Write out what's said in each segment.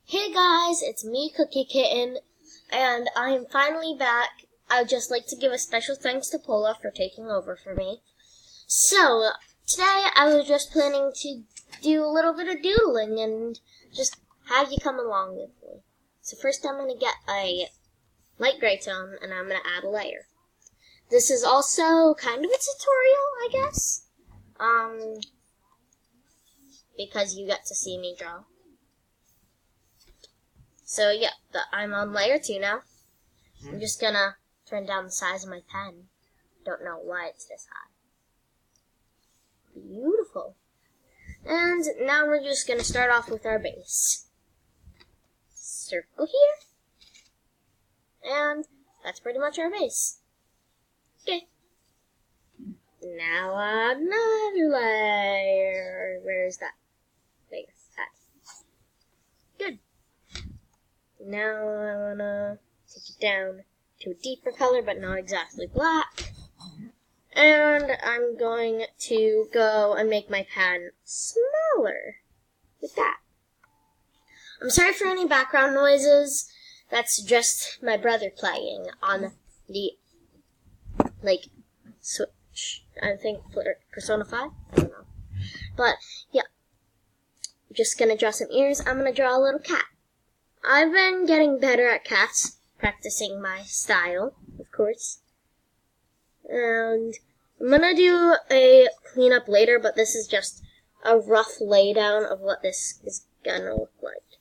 Hey guys, it's me, Cookie Kitten, and I am finally back. I'd just like to give a special thanks to Paula for taking over for me. So, today I was just planning to do a little bit of doodling and just have you come along with me. So first I'm going to get a light gray tone and I'm going to add a layer. This is also kind of a tutorial, I guess, because you get to see me draw. So yeah, I'm on layer 2 now. I'm just gonna turn down the size of my pen. Don't know why it's this high. Beautiful. And now we're just gonna start off with our base. Circle here. And that's pretty much our base. Okay. Now another layer. Where is that? There. Good. Now I want to take it down to a deeper color, but not exactly black. And I'm going to go and make my pen smaller with that. I'm sorry for any background noises. That's just my brother playing on the, Switch. I think Persona 5? I don't know. But, yeah. I'm just going to draw some ears. I'm going to draw a little cat. I've been getting better at cats, practicing my style, of course. And I'm gonna do a cleanup later, but this is just a rough laydown of what this is gonna look like.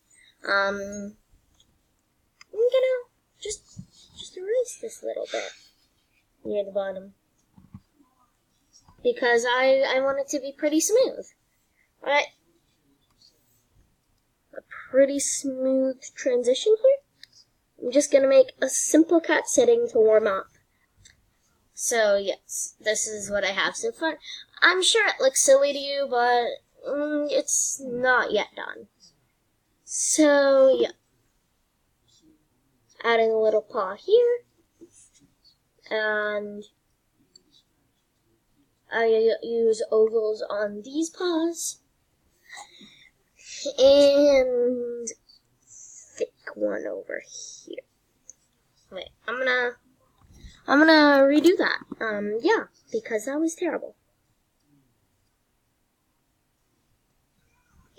I'm gonna just erase this little bit near the bottom, because I want it to be pretty smooth. Alright. Pretty smooth transition here. I'm just going to make a simple cat sitting to warm up. So yes, this is what I have so far. I'm sure it looks silly to you, but it's not yet done. So yeah. Adding a little paw here. And I use ovals on these paws. And thick one over here. Wait, I'm gonna redo that. Yeah, because that was terrible.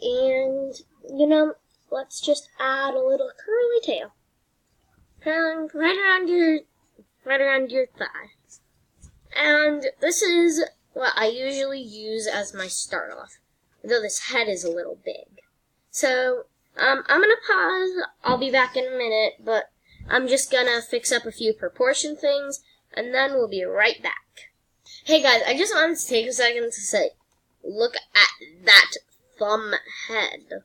And let's just add a little curly tail, right around your thigh. And this is what I usually use as my start off, though this head is a little big. So, I'm gonna pause. I'll be back in a minute, but I'm just gonna fix up a few proportion things, and then we'll be right back. Hey guys, I just wanted to take a second to say, look at that thumb head.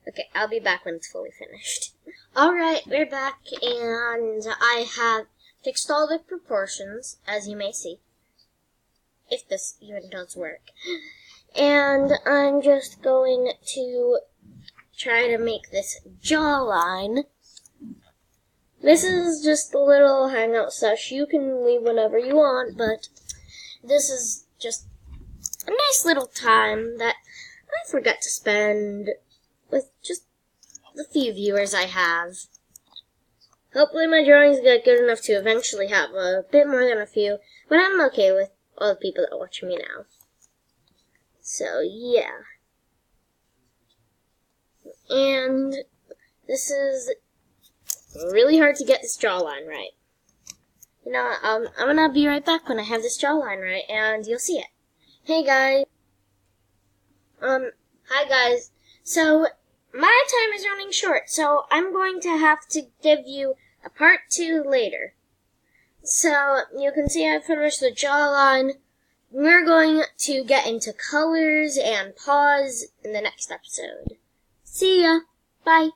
Okay, I'll be back when it's fully finished. Alright, we're back, and I have fixed all the proportions, as you may see. If this even does work. And I'm just going to try to make this jawline. This is just a little hangout sesh. You can leave whenever you want, but this is just a nice little time that I forgot to spend with just the few viewers I have. Hopefully my drawings get good enough to eventually have a bit more than a few, but I'm okay with all the people that watch me now. So, yeah. And this is really hard to get this jawline right. I'm gonna be right back when I have this jawline right, and you'll see it. Hey, guys. Hi, guys. So, my time is running short, so I'm going to have to give you a part 2 later. So, you can see I finished the jawline. We're going to get into colors and paws in the next episode. See ya. Bye.